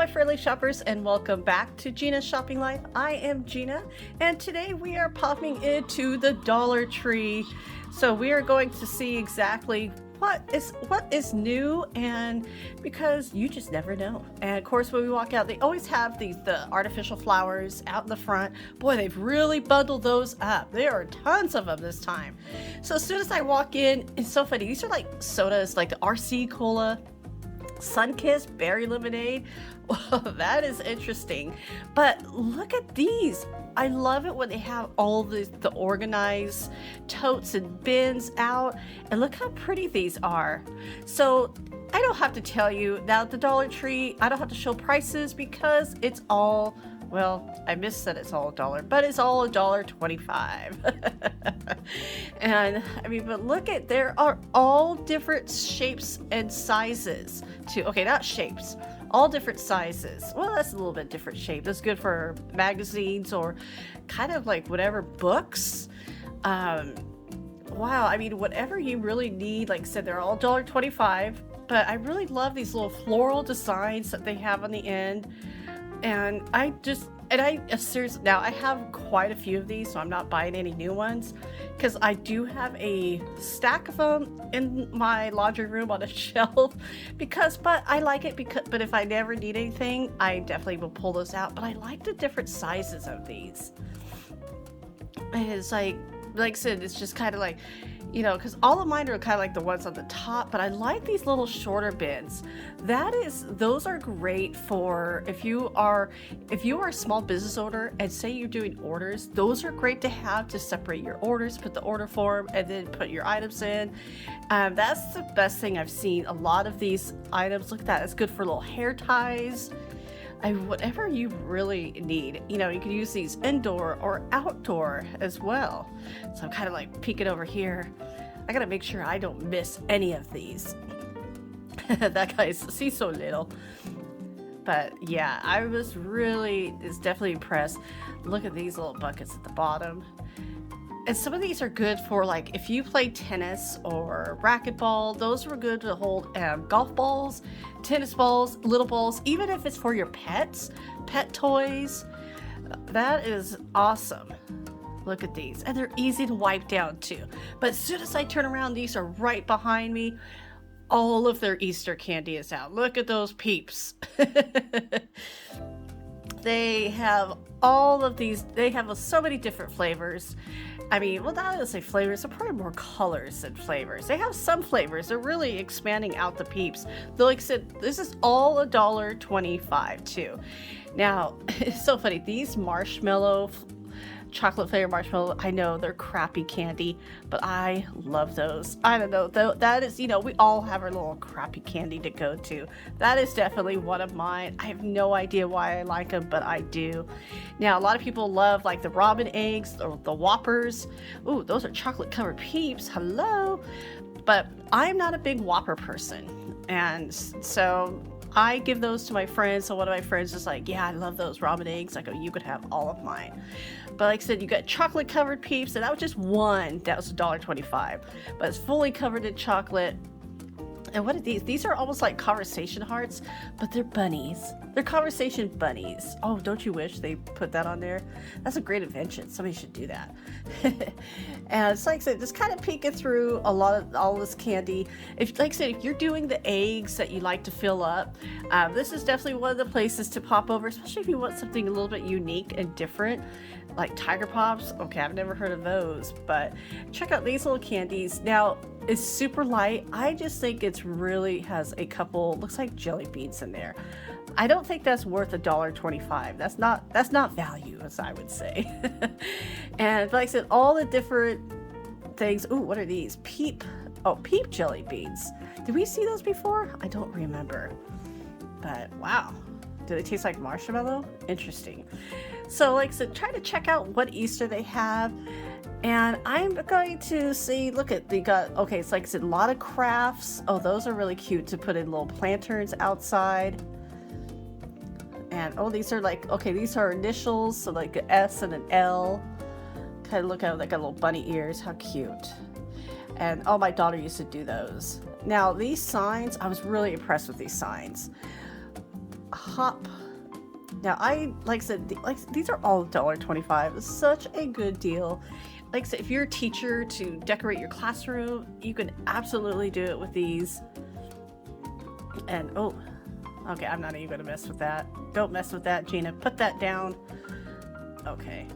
my friendly shoppers, and welcome back to Gina's Shopping Life. I am Gina, and today we are popping into the Dollar Tree. So we are going to see exactly what is new, and because you just never know. And of course, when we walk out, they always have the artificial flowers out in the front. Boy, they've really bundled those up. There are tons of them this time. So as soon as I walk in, it's so funny. These are like sodas, like the RC Cola, Sunkist berry lemonade. Well, that is interesting. But look at these. I love it when they have all the organized totes and bins out, and look how pretty these are. So I don't have to tell you now at the Dollar Tree, I don't have to show prices because it's all, well, I missed that it's all $1, but it's all $1.25. And I mean, but look at, there are all different shapes and sizes too. Okay, not shapes, all different sizes. Well, that's a little bit different shape. That's good for magazines or kind of like whatever books. Wow, I mean, whatever you really need. Like I said, they're all $1.25, but I really love these little floral designs that they have on the end. And seriously, now I have quite a few of these, so I'm not buying any new ones because I do have a stack of them in my laundry room on a shelf but I like it but if I never need anything, I definitely will pull those out. But I like the different sizes of these. And it's like I said, it's just kind of like, you know, because all of mine are kind of like the ones on the top, but I like these little shorter bins. Those are great for if you are a small business owner and say you're doing orders. Those are great to have to separate your orders, put the order form, and then put your items in. That's the best thing I've seen. A lot of these items, look at that, it's good for little hair ties. Whatever you really need, you know, you can use these indoor or outdoor as well. So I'm kind of like peeking over here. I gotta make sure I don't miss any of these. That guy's sees so little. But yeah, I was definitely impressed. Look at these little buckets at the bottom. And some of these are good for, like, if you play tennis or racquetball, those were good to hold golf balls, tennis balls, little balls, even if it's for your pets, pet toys. That is awesome. Look at these. And they're easy to wipe down too. But as soon as I turn around, these are right behind me. All of their Easter candy is out. Look at those peeps. They have all of these. They have so many different flavors. I mean, well, not to say flavors, they're probably more colors than flavors. They have some flavors. They're really expanding out the peeps. Though, like I said, this is all $1.25 too. Now, it's so funny. These chocolate flavored marshmallow, I know they're crappy candy, but I love those. I don't know, that is, you know, we all have our little crappy candy to go to. That is definitely one of mine. I have no idea why I like them, but I do. Now, a lot of people love like the robin eggs or the Whoppers. Ooh, those are chocolate covered peeps. Hello. But I'm not a big Whopper person, and so I give those to my friends. So one of my friends is like, yeah, I love those robin eggs. I go, you could have all of mine. But like I said, you got chocolate covered peeps, and that was just one. That was $1.25, but it's fully covered in chocolate. And what are these? These are almost like conversation hearts, but they're bunnies. They're conversation bunnies. Oh, don't you wish they put that on there? That's a great invention. Somebody should do that. And it's like I said, just kind of peeking through all this candy. Like I said, if you're doing the eggs that you like to fill up, this is definitely one of the places to pop over, especially if you want something a little bit unique and different, like Tiger Pops. Okay, I've never heard of those, but check out these little candies. Now, it's super light. I just think it's really has a couple, looks like jelly beans in there. I don't think that's worth $1.25. That's not value, as I would say. And like I said, all the different things. Ooh, what are these? Peep jelly beans. Did we see those before? I don't remember. But wow. Do they taste like marshmallow? Interesting. So like I said, try to check out what Easter they have. And I'm going to see, look at, they got, okay, it's like I said, a lot of crafts. Oh, those are really cute to put in little lanterns outside. And oh, these are like, okay, these are initials, so like an S and an L. Kind of look at, like, got little bunny ears. How cute. And oh, my daughter used to do those. Now these signs, I was really impressed with these signs. top. Now like I said, these are all $1.25. It's such a good deal. Like I said, if you're a teacher to decorate your classroom, you can absolutely do it with these. And oh, okay, I'm not even gonna mess with that. Don't mess with that, Gina. Put that down. Okay.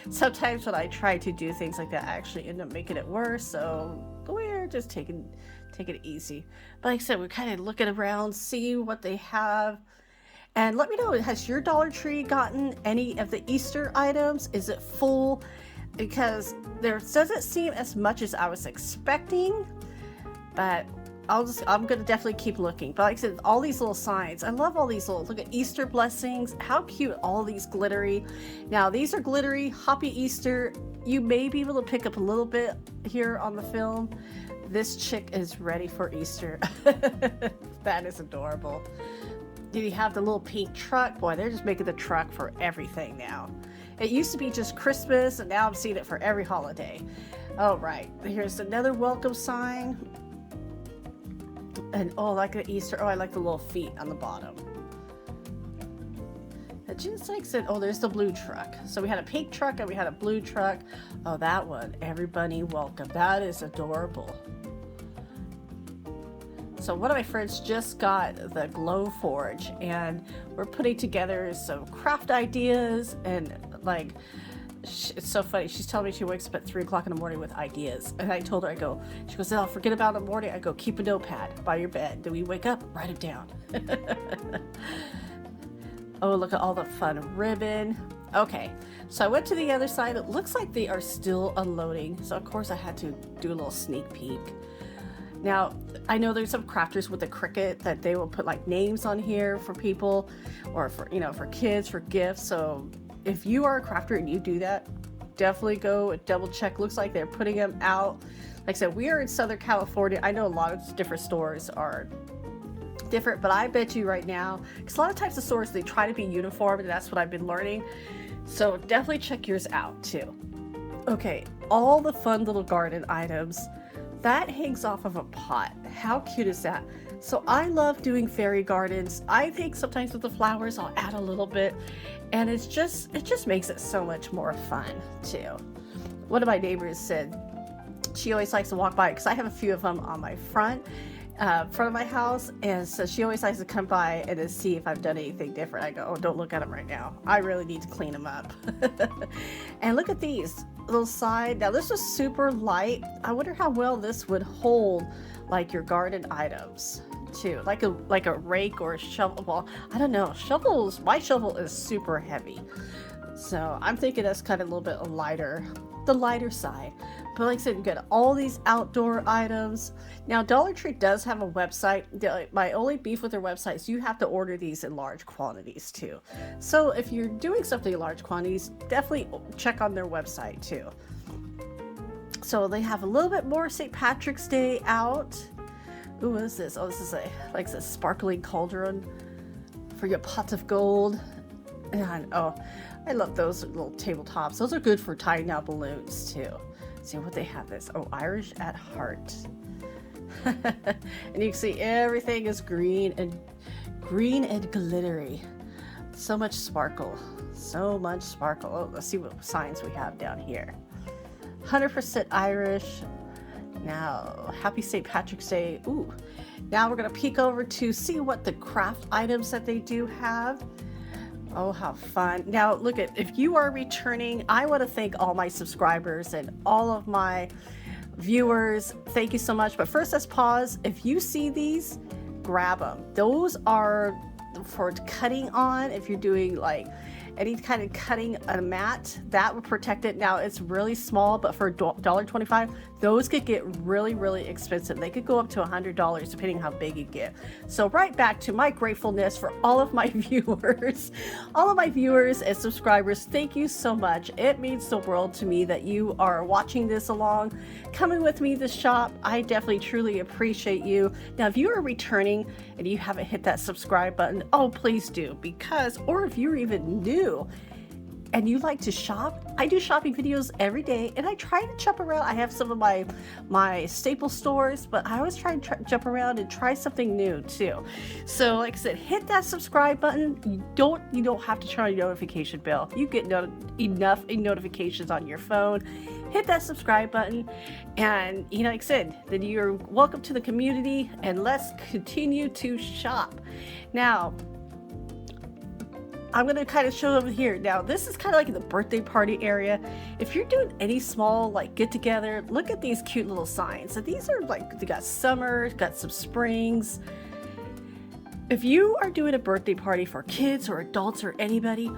Sometimes when I try to do things like that, I actually end up making it worse. So we're just taking it easy. But like I said, we're kind of looking around, seeing what they have. And let me know, has your Dollar Tree gotten any of the Easter items? Is it full? Because there doesn't seem as much as I was expecting, but I'm gonna definitely keep looking. But like I said, all these little signs, I love all these little, look at Easter blessings, how cute, all these glittery. Now these are glittery, Happy Easter. You may be able to pick up a little bit here on the film. This chick is ready for Easter. That is adorable. You have the little pink truck. Boy, they're just making the truck for everything now. It used to be just Christmas, and now I'm seeing it for every holiday. All right, here's another welcome sign. And oh, like the Easter. Oh, I like the little feet on the bottom. And just like said, oh, there's the blue truck. So we had a pink truck and we had a blue truck. Oh, that one. Everybody welcome. That is adorable. So one of my friends just got the Glow Forge, and we're putting together some craft ideas, and like, it's so funny. She's telling me she wakes up at 3 o'clock in the morning with ideas. And I told her, she goes, oh, forget about it in the morning. I go, keep a notepad by your bed. Then we wake up, write it down. Oh, look at all the fun ribbon. Okay, so I went to the other side. It looks like they are still unloading. So of course I had to do a little sneak peek. Now, I know there's some crafters with the Cricut that they will put like names on here for people, or for, for kids, for gifts. So if you are a crafter and you do that, definitely go and double check. Looks like they're putting them out. Like I said, we are in Southern California. I know a lot of different stores are different, but I bet you right now, because a lot of types of stores, they try to be uniform, and that's what I've been learning. So definitely check yours out too. Okay, all the fun little garden items. That hangs off of a pot. How cute is that? So I love doing fairy gardens. I think sometimes with the flowers, I'll add a little bit, and it just makes it so much more fun too. One of my neighbors said she always likes to walk by, because I have a few of them on my front of my house, and so she always likes to come by and then see if I've done anything different. I go, oh, don't look at them right now. I really need to clean them up. And look at these little side. Now this was super light. I wonder how well this would hold like your garden items too, like a rake or a shovel. Well, I don't know. My shovel is super heavy, so I'm thinking that's kind of a little bit lighter, the lighter side. But like I said, you get all these outdoor items. Now Dollar Tree does have a website. My only beef with their website is you have to order these in large quantities too. So if you're doing something in large quantities, definitely check on their website too. So they have a little bit more St. Patrick's Day out. Ooh, what is this? Oh, this is a sparkling cauldron for your pots of gold. And oh, I love those little tabletops. Those are good for tying out balloons too. Let's see what they have. This, oh, Irish at heart. And you can see everything is green and glittery. So much sparkle. So much sparkle. Oh, let's see what signs we have down here. 100% Irish. Now, happy St. Patrick's Day. Ooh. Now we're going to peek over to see what the craft items that they do have. Oh, how fun. Now, look if you are returning, I want to thank all my subscribers and all of my viewers. Thank you so much. But first, let's pause. If you see these, grab them. Those are for cutting on. If you're doing like any kind of cutting a mat, that will protect it. Now it's really small, but for $1.25, those could get really, really expensive. They could go up to $100 depending how big you get. So right back to my gratefulness for all of my viewers, and subscribers. Thank you so much. It means the world to me that you are watching this along, coming with me to shop. I definitely truly appreciate you. Now, if you are returning and you haven't hit that subscribe button, oh, please do, or if you're even new and you like to shop, I do shopping videos every day, and I try to jump around. I have some of my staple stores, but I always try and jump around and try something new too. So like I said, hit that subscribe button. You don't have to turn on your notification bell. You get enough notifications on your phone. Hit that subscribe button, and like I said, then you're welcome to the community, and let's continue to shop. Now, I'm going to kind of show over here. Now, this is kind of like the birthday party area. If you're doing any small like get together, look at these cute little signs. So these are like, they got summer, got some springs. If you are doing a birthday party for kids or adults or anybody,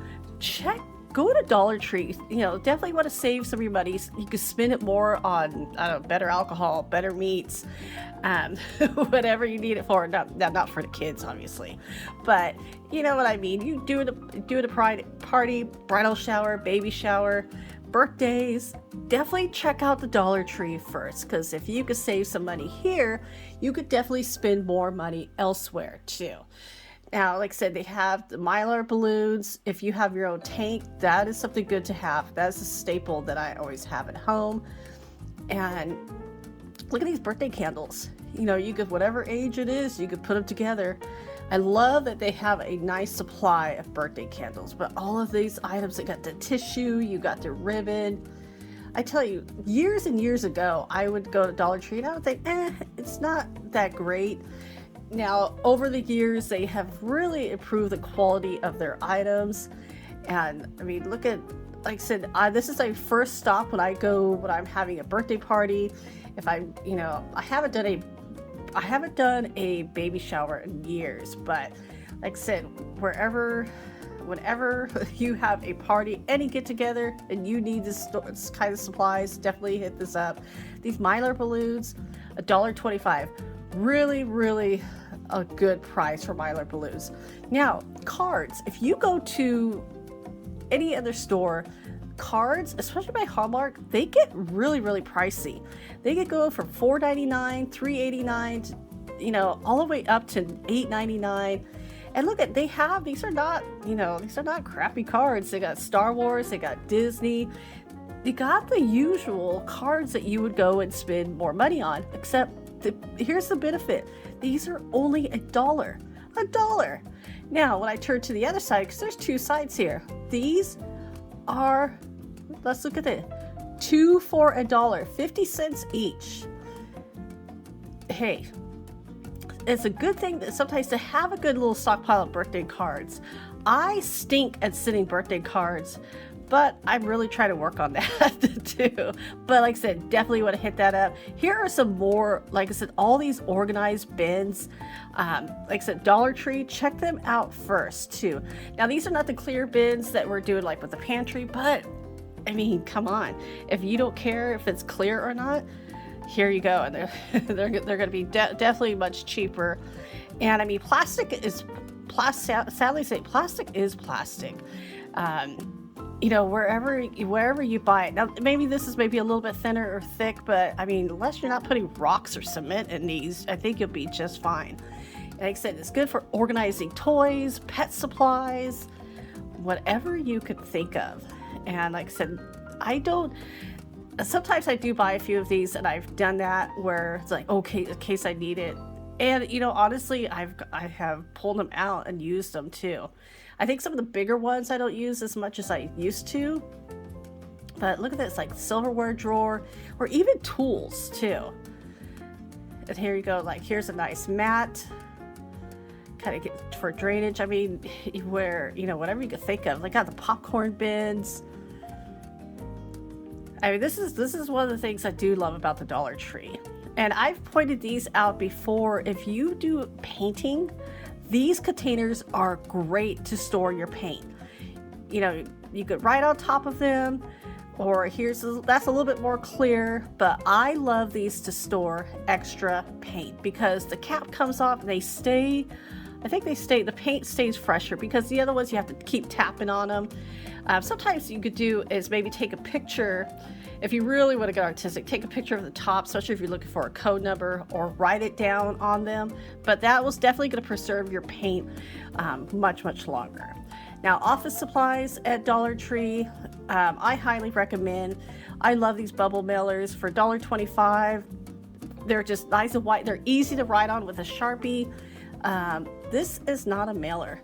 go to Dollar Tree. Definitely want to save some of your money. You can spend it more on, I don't know, better alcohol, better meats, whatever you need it for. Not for the kids, obviously, but you know what I mean. You do a party, bridal shower, baby shower, birthdays. Definitely check out the Dollar Tree first, because if you could save some money here, you could definitely spend more money elsewhere too. Now, like I said, they have the Mylar balloons. If you have your own tank, that is something good to have. That's a staple that I always have at home. And look at these birthday candles. You could, whatever age it is, you could put them together. I love that they have a nice supply of birthday candles, but all of these items, they got the tissue, you got the ribbon. I tell you, years and years ago, I would go to Dollar Tree and I would think, it's not that great. Now, over the years, they have really improved the quality of their items. And I mean, look at, like I said, this is my first stop when I'm having a birthday party. If I haven't done a baby shower in years, but like I said, whenever you have a party, any get together, and you need this kind of supplies, definitely hit this up. These Mylar balloons, $1.25. Really, really a good price for Mylar balloons. Now, cards. If you go to any other store, cards, especially by Hallmark, they get really, really pricey. They could go from $4.99, $3.89, all the way up to $8.99. And look at, these are not crappy cards. They got Star Wars, they got Disney. They got the usual cards that you would go and spend more money on, except here's the benefit. These are only $1. $1. Now, when I turn to the other side, because there's two sides here, these are, let's look at it, 2 for $1, 50 cents each. Hey, it's a good thing that sometimes to have a good little stockpile of birthday cards. I stink at sending birthday cards, but I'm really trying to work on that too. But like I said, definitely want to hit that up. Here are some more, like I said, all these organized bins. Like I said, Dollar Tree, check them out first too. Now, these are not the clear bins that we're doing like with the pantry, but I mean, come on. If you don't care if it's clear or not, here you go. And they're going to be definitely much cheaper. And I mean, plastic is plastic. Sadly, say plastic is plastic. Wherever you buy it. Now, maybe this is maybe a little bit thinner or thick, but I mean, unless you're not putting rocks or cement in these, I think you'll be just fine. And like I said, it's good for organizing toys, pet supplies, whatever you could think of. And like I said, sometimes I do buy a few of these, and I've done that where it's like, okay, in case I need it. And honestly, I have pulled them out and used them too. I think some of the bigger ones I don't use as much as I used to. But look at this, like silverware drawer, or even tools too. And here you go, like here's a nice mat, kind of for drainage. I mean, where, whatever you could think of. Like got the popcorn bins. I mean, this is one of the things I do love about the Dollar Tree. And I've pointed these out before. If you do painting, these containers are great to store your paint. You could write on top of them, or that's a little bit more clear, but I love these to store extra paint because the cap comes off and the paint stays fresher, because the other ones you have to keep tapping on them. Sometimes you could do is maybe take a picture. If you really want to get artistic, take a picture of the top, especially if you're looking for a code number, or write it down on them. But that was definitely going to preserve your paint much, much longer. Now, office supplies at Dollar Tree, I highly recommend. I love these bubble mailers for $1.25. They're just nice and white. They're easy to write on with a Sharpie. This is not a mailer.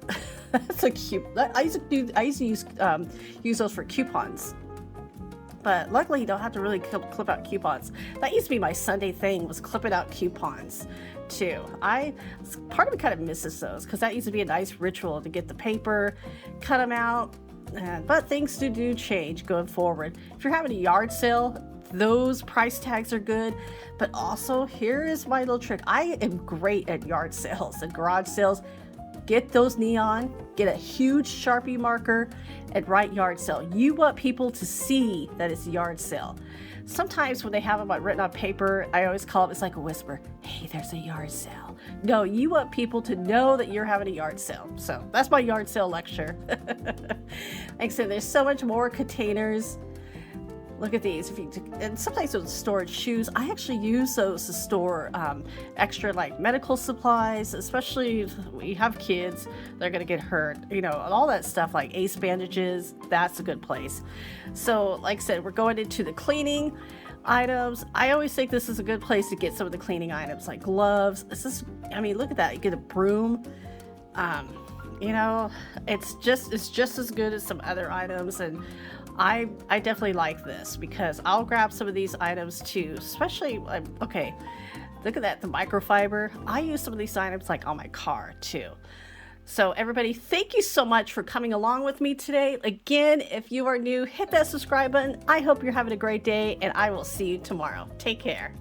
That's a cute. I used to use those for coupons. But luckily you don't have to really clip out coupons. That used to be my Sunday thing, was clipping out coupons too. Part of me kind of misses those, because that used to be a nice ritual to get the paper, cut them out. But things do change going forward. If you're having a yard sale, those price tags are good. But also, here is my little trick. I am great at yard sales and garage sales. Get those neon, get a huge Sharpie marker, and write yard sale. You want people to see that it's a yard sale. Sometimes when they have them written on paper, I always call it's like a whisper. Hey, there's a yard sale. No, you want people to know that you're having a yard sale. So that's my yard sale lecture. Like I said, there's so much more containers. Look at these. And sometimes those storage shoes, I actually use those to store extra like medical supplies, especially if we have kids, they're going to get hurt, and all that stuff like ace bandages. That's a good place. So like I said, we're going into the cleaning items. I always think this is a good place to get some of the cleaning items like gloves. Look at that. You get a broom. It's just as good as some other items, and I definitely like this because I'll grab some of these items too, especially okay, look at that, the microfiber. I use some of these items like on my car too. So everybody, thank you so much for coming along with me today. Again, if you are new, hit that subscribe button. I hope you're having a great day, and I will see you tomorrow. Take care.